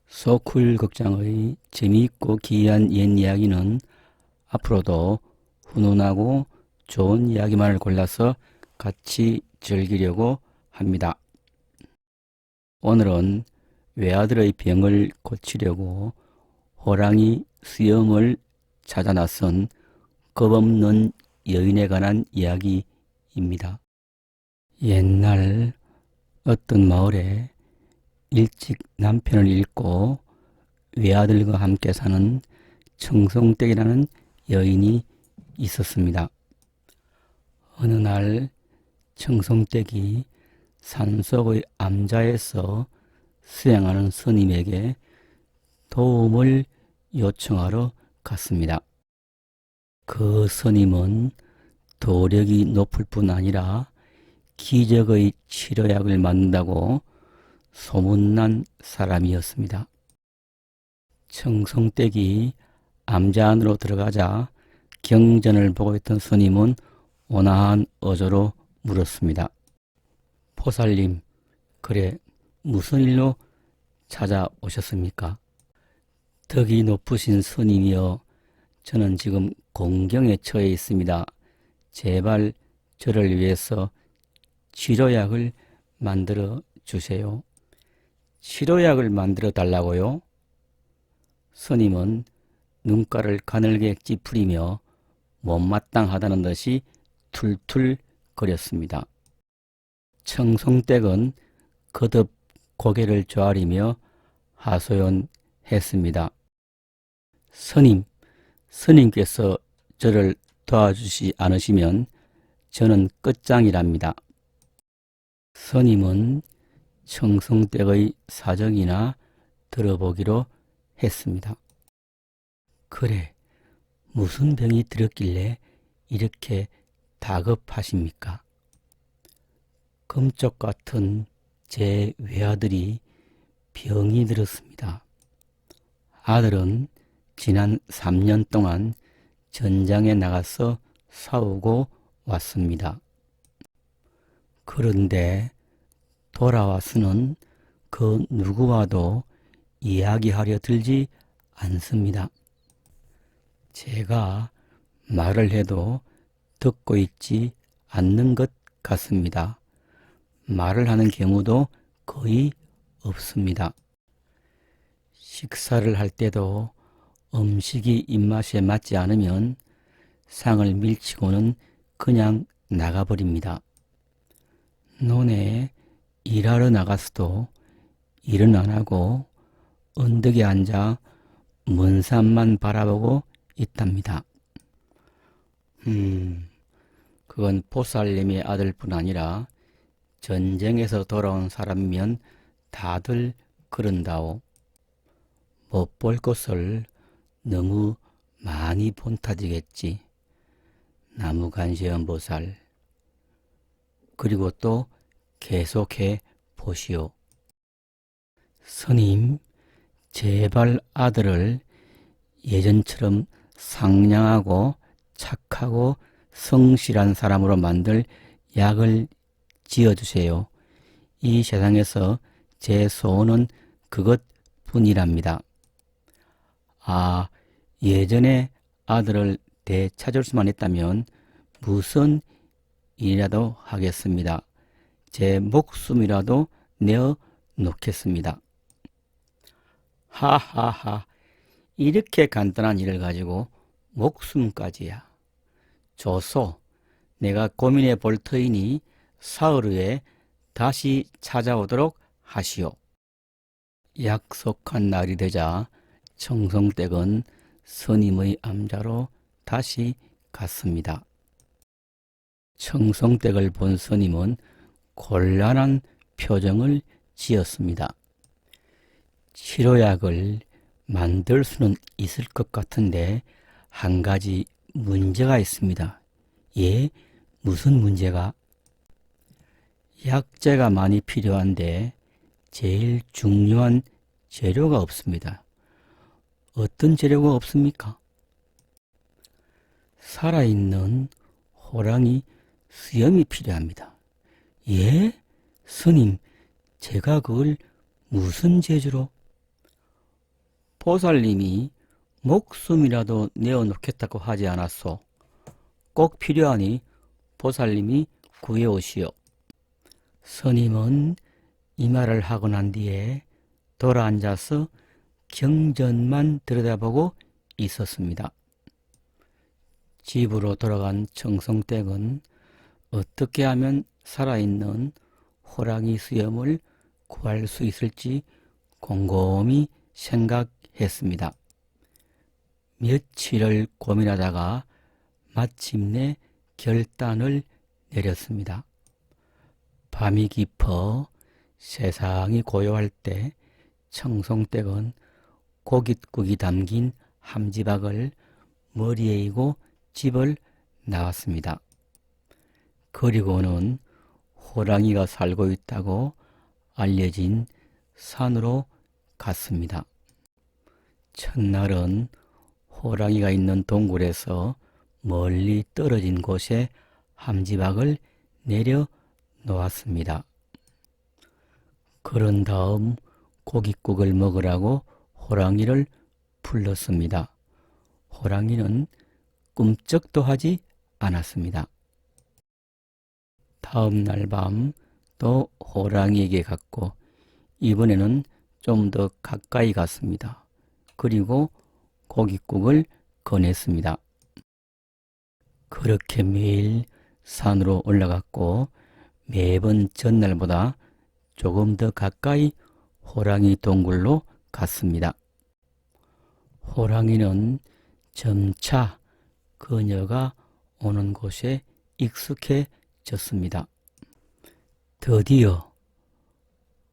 소쿨 극장의 재미있고 기이한 옛 이야기는 앞으로도 훈훈하고 좋은 이야기만을 골라서 같이 즐기려고 합니다. 오늘은 외아들의 병을 고치려고 호랑이 수염을 찾아 나선 겁없는 여인에 관한 이야기입니다. 옛날 어떤 마을에 일찍 남편을 잃고 외아들과 함께 사는 청송댁이라는 여인이 있었습니다. 어느 날 청송댁이 산속의 암자에서 수행하는 스님에게 도움을 요청하러 갔습니다. 그 스님은 도력이 높을 뿐 아니라 기적의 치료약을 만든다고 소문난 사람이었습니다. 청송댁이 암자 안으로 들어가자 경전을 보고 있던 스님은 온화한 어조로 물었습니다. 포살님, 그래 무슨 일로 찾아오셨습니까? 덕이 높으신 스님이여, 저는 지금 공경에 처해 있습니다. 제발 저를 위해서 치료약을 만들어 주세요. 치료약을 만들어 달라고요? 스님은 눈가를 가늘게 찌푸리며 못마땅하다는 듯이 툴툴 거렸습니다. 청송댁은 거듭 고개를 조아리며 하소연했습니다. 스님께서 저를 도와주지 않으시면 저는 끝장이랍니다. 스님은 청송댁의 사정이나 들어보기로 했습니다. 그래, 무슨 병이 들었길래 이렇게 다급하십니까? 금쪽 같은 제 외아들이 병이 들었습니다. 아들은 지난 3년 동안 전장에 나가서 싸우고 왔습니다. 그런데 돌아와서는 그 누구와도 이야기하려 들지 않습니다. 제가 말을 해도 듣고 있지 않는 것 같습니다. 말을 하는 경우도 거의 없습니다. 식사를 할 때도 음식이 입맛에 맞지 않으면 상을 밀치고는 그냥 나가버립니다. 논에 일하러 나가서도 일은 안 하고 언덕에 앉아 먼 산만 바라보고 있답니다. 그건 보살님의 아들뿐 아니라 전쟁에서 돌아온 사람이면 다들 그런다오. 못 볼 것을 너무 많이 본 탓이겠지. 나무간시연 보살. 그리고 또 계속해 보시오. 스님, 제발 아들을 예전처럼 상냥하고 착하고 성실한 사람으로 만들 약을 지어주세요. 이 세상에서 제 소원은 그것뿐이랍니다. 아, 예전에 아들을 되찾을 수만 있다면 무슨 일이라도 하겠습니다. 제 목숨이라도 내어 놓겠습니다. 하하하, 이렇게 간단한 일을 가지고 목숨까지야. 좋소, 내가 고민해 볼 터이니 사흘 후에 다시 찾아오도록 하시오. 약속한 날이 되자 청송댁은 스님의 암자로 다시 갔습니다. 청송댁을 본 스님은 곤란한 표정을 지었습니다. 치료약을 만들 수는 있을 것 같은데 한 가지 문제가 있습니다. 예, 무슨 문제가? 약재가 많이 필요한데 제일 중요한 재료가 없습니다. 어떤 재료가 없습니까? 살아있는 호랑이 수염이 필요합니다. 예? 스님, 제가 그걸 무슨 재주로? 보살님이 목숨이라도 내어놓겠다고 하지 않았소. 꼭 필요하니 보살님이 구해오시오. 스님은 이 말을 하고 난 뒤에 돌아앉아서 경전만 들여다보고 있었습니다. 집으로 돌아간 청성댁은 어떻게 하면 살아있는 호랑이 수염을 구할 수 있을지 곰곰이 생각했습니다. 며칠을 고민하다가 마침내 결단을 내렸습니다. 밤이 깊어 세상이 고요할 때 청성댁은 고깃국이 담긴 함지박을 머리에 이고 집을 나왔습니다. 그리고는 호랑이가 살고 있다고 알려진 산으로 갔습니다. 첫날은 호랑이가 있는 동굴에서 멀리 떨어진 곳에 함지박을 내려 놓았습니다. 그런 다음 고깃국을 먹으라고 호랑이를 불렀습니다. 호랑이는 꿈쩍도 하지 않았습니다. 다음 날 밤 또 호랑이에게 갔고 이번에는 좀 더 가까이 갔습니다. 그리고 고깃국을 꺼냈습니다. 그렇게 매일 산으로 올라갔고 매번 전날보다 조금 더 가까이 호랑이 동굴로 갔습니다. 호랑이는 점차 그녀가 오는 곳에 익숙해졌습니다. 드디어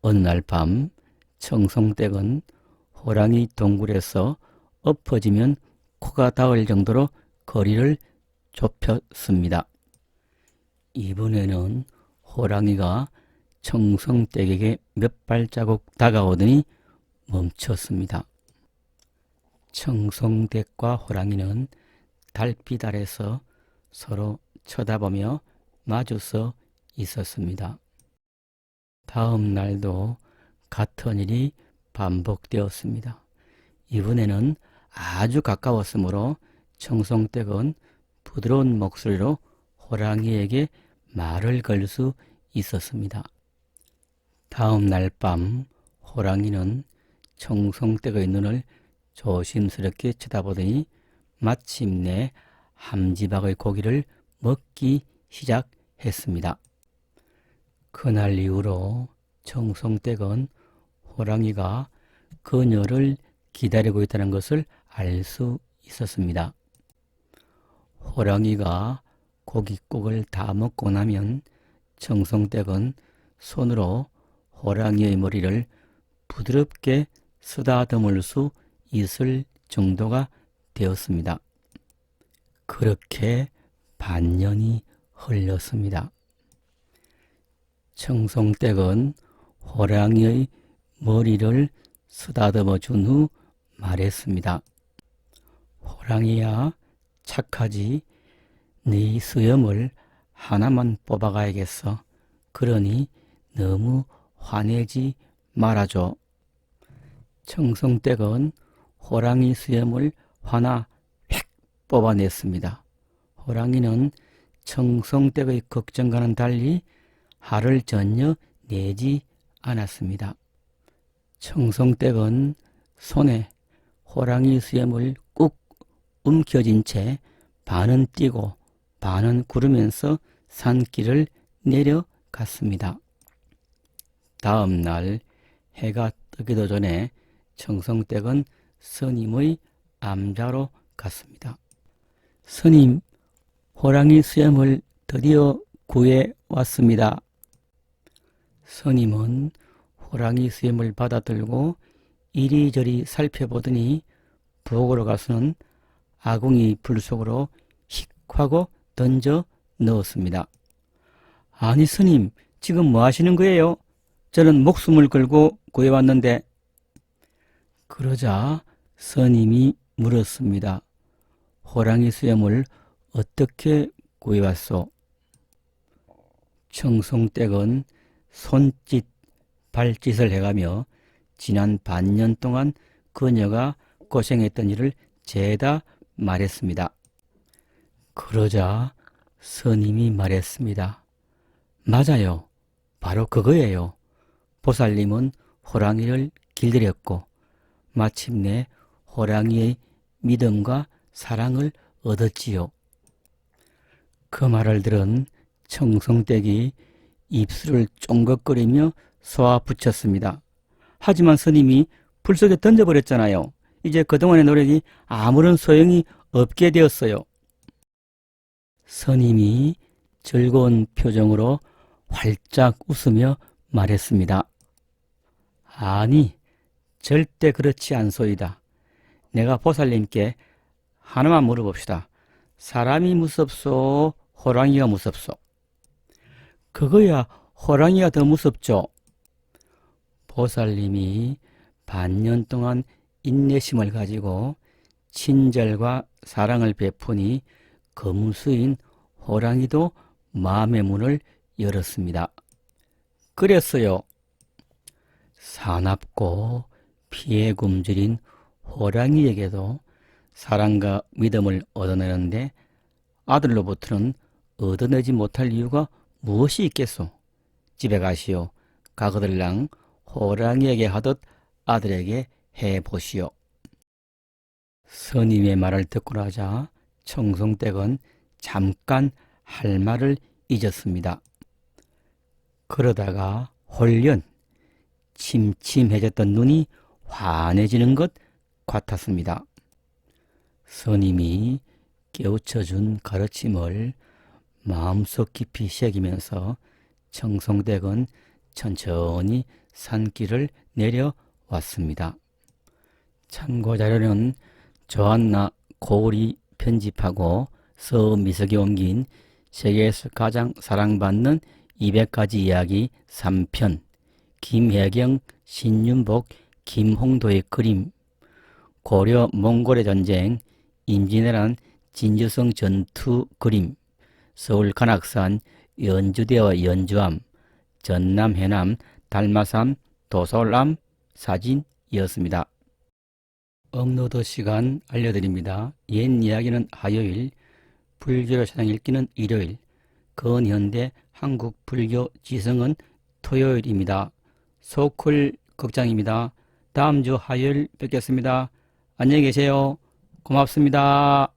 어느 날 밤 청성댁은 호랑이 동굴에서 엎어지면 코가 닿을 정도로 거리를 좁혔습니다. 이번에는 호랑이가 청성댁에게 몇 발자국 다가오더니 멈췄습니다. 청성댁과 호랑이는 달빛 아래서 서로 쳐다보며 마주서 있었습니다. 다음 날도 같은 일이 반복되었습니다. 이번에는 아주 가까웠으므로 청성댁은 부드러운 목소리로 호랑이에게 말을 걸 수 있었습니다. 다음 날 밤 호랑이는 청성댁의 눈을 조심스럽게 쳐다보더니 마침내 함지박의 고기를 먹기 시작했습니다. 그날 이후로 청성댁은 호랑이가 그녀를 기다리고 있다는 것을 알 수 있었습니다. 호랑이가 고깃국을 다 먹고 나면 청성댁은 손으로 호랑이의 머리를 부드럽게 쓰다듬을 수 있을 정도가 되었습니다. 그렇게 반년이 흘렀습니다. 청성댁은 호랑이의 머리를 쓰다듬어 준 후 말했습니다. 호랑이야, 착하지? 네 수염을 하나만 뽑아가야겠어. 그러니 너무 화내지 말아줘. 청성댁은 호랑이 수염을 하나 획 뽑아냈습니다. 호랑이는 청성댁의 걱정과는 달리 화를 전혀 내지 않았습니다. 청성댁은 손에 호랑이 수염을 꾹 움켜쥔 채 반은 뛰고 반은 구르면서 산길을 내려갔습니다. 다음 날 해가 뜨기도 전에 청성댁은 스님의 암자로 갔습니다. 스님, 호랑이 수염을 드디어 구해 왔습니다. 스님은 호랑이 수염을 받아들고 이리저리 살펴보더니 부엌으로 가서는 아궁이 불 속으로 휙 하고 던져 넣었습니다. 아니 스님, 지금 뭐 하시는 거예요? 저는 목숨을 걸고 구해왔는데. 그러자 스님이 물었습니다. 호랑이 수염을 어떻게 구해왔소? 청성댁은 손짓, 발짓을 해가며 지난 반년 동안 그녀가 고생했던 일을 죄다 말했습니다. 그러자 스님이 말했습니다. 맞아요. 바로 그거예요. 보살님은 호랑이를 길들였고 마침내 호랑이의 믿음과 사랑을 얻었지요. 그 말을 들은 청성댁이 입술을 쫑긋거리며 쏘아붙였습니다. 하지만 스님이 불 속에 던져버렸잖아요. 이제 그동안의 노력이 아무런 소용이 없게 되었어요. 스님이 즐거운 표정으로 활짝 웃으며 말했습니다. 아니, 절대 그렇지 않소이다. 내가 보살님께 하나만 물어봅시다. 사람이 무섭소? 호랑이가 무섭소? 그거야 호랑이가 더 무섭죠. 보살님이 반년 동안 인내심을 가지고 친절과 사랑을 베푸니 검수인 호랑이도 마음의 문을 열었습니다. 그랬어요. 사납고 피해 굶주린 호랑이에게도 사랑과 믿음을 얻어내는데 아들로부터는 얻어내지 못할 이유가 무엇이 있겠소? 집에 가시오. 가거들랑 호랑이에게 하듯 아들에게 해보시오. 스님의 말을 듣고 나자 청성댁은 잠깐 할 말을 잊었습니다. 그러다가 홀연 침침해졌던 눈이 환해지는 것 같았습니다. 스님이 깨우쳐준 가르침을 마음속 깊이 새기면서 청성댁은 천천히 산길을 내려왔습니다. 참고자료는 조한나 고울이 편집하고 서미석에 옮긴 세계에서 가장 사랑받는 200가지 이야기 3편, 김혜경, 신윤복, 김홍도의 그림, 고려 몽골의 전쟁, 임진왜란 진주성 전투 그림, 서울 관악산 연주대와 연주함, 전남 해남 달마산 도솔암 사진이었습니다. 업로드 시간 알려드립니다. 옛 이야기는 화요일, 불교로 사상 읽기는 일요일, 근현대 한국 불교 지성은 토요일입니다. 소클 극장입니다. 다음 주 화요일 뵙겠습니다. 안녕히 계세요. 고맙습니다.